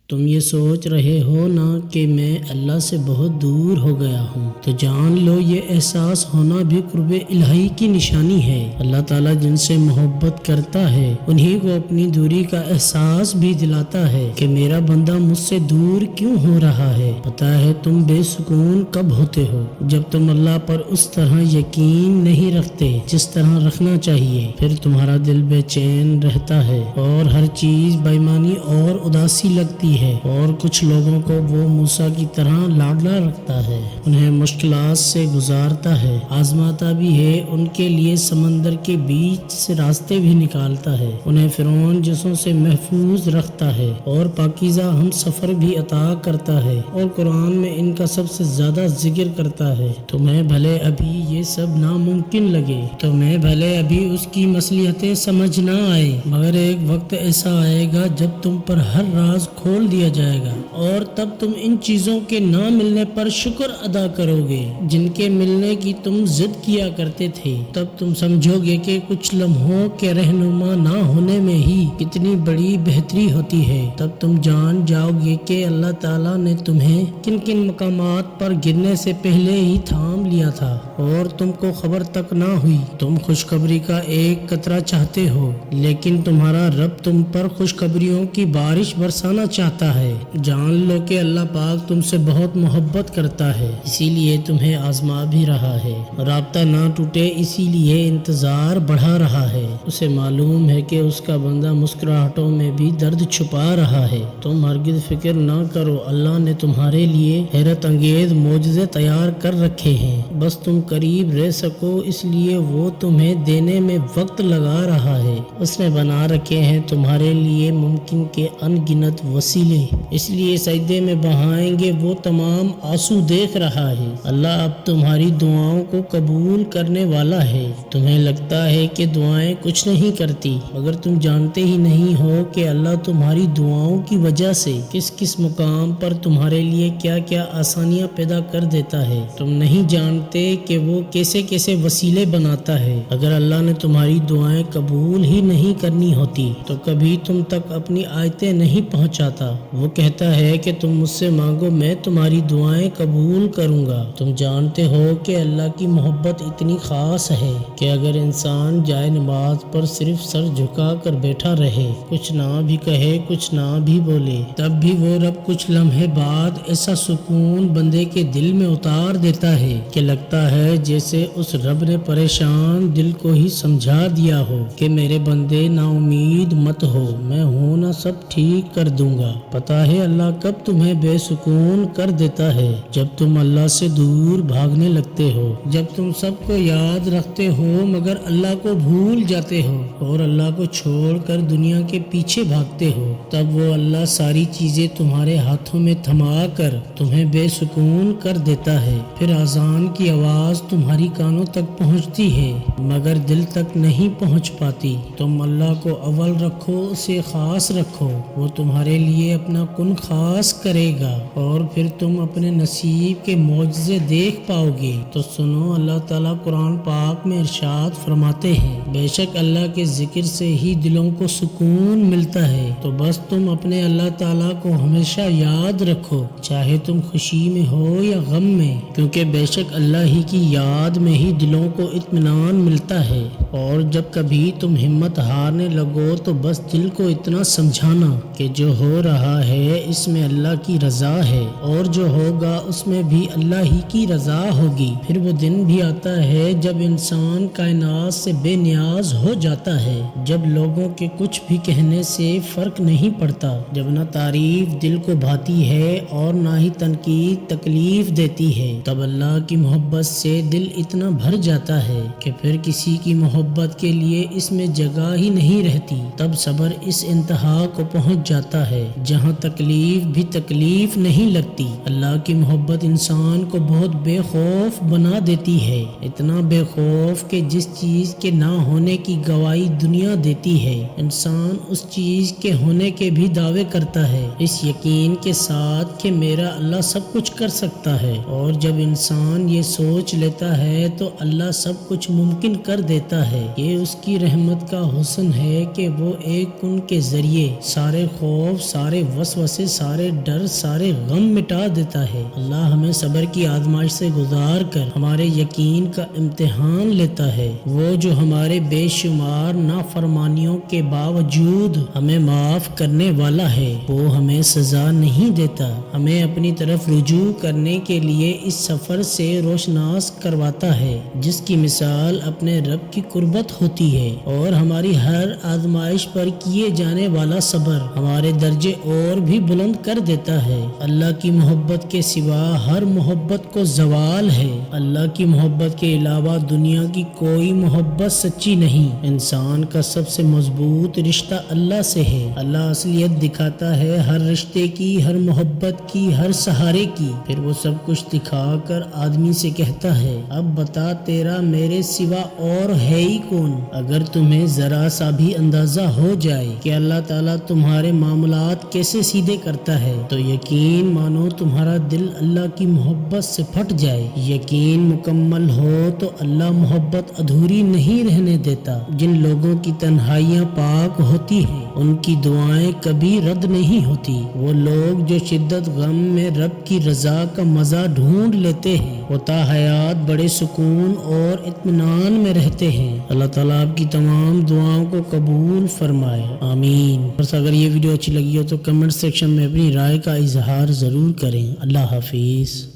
تم یہ سوچ رہے ہو نا کہ میں اللہ سے بہت دور ہو گیا ہوں، تو جان لو یہ احساس ہونا بھی قرب الہی کی نشانی ہے۔ اللہ تعالیٰ جن سے محبت کرتا ہے انہی کو اپنی دوری کا احساس بھی دلاتا ہے کہ میرا بندہ مجھ سے دور کیوں ہو رہا ہے۔ پتہ ہے تم بے سکون کب ہوتے ہو؟ جب تم اللہ پر اس طرح یقین نہیں رکھتے جس طرح رکھنا چاہیے، پھر تمہارا دل بے چین رہتا ہے اور ہر چیز بے معنی اور اداسی لگتی ہے، اور کچھ لوگوں کو وہ موسیٰ کی طرح لاڈلا رکھتا ہے، انہیں مشکلات سے گزارتا ہے، آزماتا بھی ہے، ان کے لیے سمندر کے بیچ سے راستے بھی نکالتا ہے، انہیں فرعون جسوں سے محفوظ رکھتا ہے اور پاکیزہ ہم سفر بھی عطا کرتا ہے، اور قرآن میں ان کا سب سے زیادہ ذکر کرتا ہے۔ تمہیں بھلے ابھی یہ سب ناممکن لگے، تمہیں بھلے ابھی اس کی مصلحتیں سمجھ نہ آئے، مگر ایک وقت ایسا آئے گا جب تم پر ہر راز کھول دیا جائے گا، اور تب تم ان چیزوں کے نہ ملنے پر شکر ادا کرو گے جن کے ملنے کی تم ضد کیا کرتے تھے۔ تب تم سمجھو گے کہ کچھ لمحوں کے رہنما نہ ہونے میں ہی کتنی بڑی بہتری ہوتی ہے۔ تب تم جان جاؤ گے کہ اللہ تعالیٰ نے تمہیں کن کن مقامات پر گرنے سے پہلے ہی تھام لیا تھا اور تم کو خبر تک نہ ہوئی۔ تم خوشخبری کا ایک قطرہ چاہتے ہو، لیکن تمہارا رب تم پر خوشخبریوں کی بارش برسانا چاہتا ہے۔ جان لو کہ اللہ پاک تم سے بہت محبت کرتا ہے، اسی لیے تمہیں آزما بھی رہا ہے، رابطہ نہ ٹوٹے اسی لیے انتظار بڑھا رہا ہے۔ اسے معلوم ہے کہ اس کا بندہ مسکراہٹوں میں بھی درد چھپا رہا ہے۔ تم ہرگز فکر نہ کرو، اللہ نے تمہارے لیے حیرت انگیز معجزے تیار کر رکھے ہیں، بس تم قریب رہ سکو اس لیے وہ تمہیں دینے میں وقت لگا رہا ہے۔ اس نے بنا رکھے ہیں تمہارے لیے ممکن کے ان گنت وسیلے، اس لیے سجدے میں بہائیں گے وہ تمام آنسو دیکھ رہا ہے۔ اللہ اب تمہاری دعاؤں کو قبول کرنے والا ہے۔ تمہیں لگتا ہے کہ دعائیں کچھ نہیں کرتی، مگر تم جانتے ہی نہیں ہو کہ اللہ تمہاری دعاؤں کی وجہ سے کس کس مقام پر تمہارے لیے کیا کیا آسانیاں پیدا کر دیتا ہے۔ تم نہیں جانتے کہ وہ کیسے کیسے وسیلے بناتا ہے۔ اگر اللہ نے تمہاری دعائیں قبول ہی نہیں کرنی ہوتی تو کبھی تم تک اپنی آیتیں نہیں پہنچاتا۔ وہ کہتا ہے کہ تم مجھ سے مانگو میں تمہاری دعائیں قبول کروں گا۔ تم جانتے ہو کہ اللہ کی محبت اتنی خاص ہے کہ اگر انسان جائے نماز پر صرف سر جھکا کر بیٹھا رہے، کچھ نہ بھی کہے کچھ نہ بھی بولے، تب بھی وہ رب کچھ لمحے بعد ایسا سکون بندے کے دل میں اتار دیتا ہے کہ لگتا ہے جیسے اس رب نے پریشان دل کو ہی سمجھا دیا ہو کہ میرے بندے نا امید مت ہو، میں ہوں نا سب ٹھیک کر دوں گا۔ پتا ہے اللہ کب تمہیں بے سکون کر دیتا ہے؟ جب تم اللہ سے دور بھاگنے لگتے ہو، جب تم سب کو یاد رکھتے ہو مگر اللہ کو بھول جاتے ہو اور اللہ کو چھوڑ کر دنیا کے پیچھے بھاگتے ہو، تب وہ اللہ ساری چیزیں تمہارے ہاتھوں میں تھما کر تمہیں بے سکون کر دیتا ہے۔ پھر اذان کی آواز تمہاری کانوں تک پہنچتی ہے مگر دل تک نہیں پہنچ پاتی۔ تم اللہ کو اول رکھو، اسے خاص رکھو، وہ تمہارے لیے اپنا کن خاص کرے گا اور پھر تم اپنے نصیب کے معجزے دیکھ پاؤ گے۔ تو سنو، اللہ تعالیٰ قرآن پاک میں ارشاد فرماتے ہیں، بے شک اللہ کے ذکر سے ہی دلوں کو سکون ملتا ہے، تو بس تم اپنے اللہ تعالیٰ کو ہمیشہ یاد رکھو، چاہے تم خوشی میں ہو یا غم میں، کیونکہ بے شک اللہ ہی کی یاد میں ہی دلوں کو اطمینان ملتا ہے۔ اور جب کبھی تم ہمت ہارنے لگو تو بس دل کو اتنا سمجھانا کہ جو ہو رہا ہے اس میں اللہ کی رضا ہے، اور جو ہوگا اس میں بھی اللہ ہی کی رضا ہوگی۔ پھر وہ دن بھی آتا ہے جب انسان کائنات سے بے نیاز ہو جاتا ہے، جب لوگوں کے کچھ بھی کہنے سے فرق نہیں پڑتا، جب نہ تعریف دل کو بھاتی ہے اور نہ ہی تنقید تکلیف دیتی ہے، تب اللہ کی محبت سے دل اتنا بھر جاتا ہے کہ پھر کسی کی محبت کے لیے اس میں جگہ ہی نہیں رہتی۔ تب صبر اس انتہا کو پہنچ جاتا ہے جہاں تکلیف بھی تکلیف نہیں لگتی۔ اللہ کی محبت انسان کو بہت بے خوف بنا دیتی ہے، اتنا بے خوف کہ جس چیز کے نہ ہونے کی گواہی دنیا دیتی ہے، انسان اس چیز کے ہونے کے بھی دعوے کرتا ہے، اس یقین کے ساتھ کہ میرا اللہ سب کچھ کر سکتا ہے۔ اور جب انسان یہ سوچ لیتا ہے تو اللہ سب کچھ ممکن کر دیتا ہے۔ یہ اس کی رحمت کا حسن ہے کہ وہ ایک کن کے ذریعے سارے خوف، سارے سارے وسوسے، سارے ڈر، سارے غم مٹا دیتا ہے۔ اللہ ہمیں صبر کی آزمائش سے گزار کر ہمارے یقین کا امتحان لیتا ہے۔ وہ جو ہمارے بے شمار نافرمانیوں کے باوجود ہمیں معاف کرنے والا ہے، وہ ہمیں سزا نہیں دیتا، ہمیں اپنی طرف رجوع کرنے کے لیے اس سفر سے روشناس کرواتا ہے جس کی مثال اپنے رب کی قربت ہوتی ہے، اور ہماری ہر آزمائش پر کیے جانے والا صبر ہمارے درجے اور بھی بلند کر دیتا ہے۔ اللہ کی محبت کے سوا ہر محبت کو زوال ہے۔ اللہ کی محبت کے علاوہ دنیا کی کوئی محبت سچی نہیں۔ انسان کا سب سے مضبوط رشتہ اللہ سے ہے۔ اللہ اصلیت دکھاتا ہے ہر رشتے کی، ہر محبت کی، ہر سہارے کی، پھر وہ سب کچھ دکھا کر آدمی سے کہتا ہے اب بتا تیرا میرے سوا اور ہے ہی کون۔ اگر تمہیں ذرا سا بھی اندازہ ہو جائے کہ اللہ تعالیٰ تمہارے معاملات کیسے سیدھے کرتا ہے تو یقین مانو تمہارا دل اللہ کی محبت سے پھٹ جائے۔ یقین مکمل ہو تو اللہ محبت ادھوری نہیں رہنے دیتا۔ جن لوگوں کی تنہائیاں پاک ہوتی ہیں ان کی دعائیں کبھی رد نہیں ہوتی۔ وہ لوگ جو شدت غم میں رب کی رضا کا مزہ ڈھونڈ لیتے ہیں وہ تا حیات بڑے سکون اور اطمینان میں رہتے ہیں۔ اللہ تعالیٰ آپ کی تمام دعاؤں کو قبول فرمائے، آمین۔ بس اگر یہ ویڈیو اچھی لگی ہو تو کمنٹ سیکشن میں اپنی رائے کا اظہار ضرور کریں۔ اللہ حافظ۔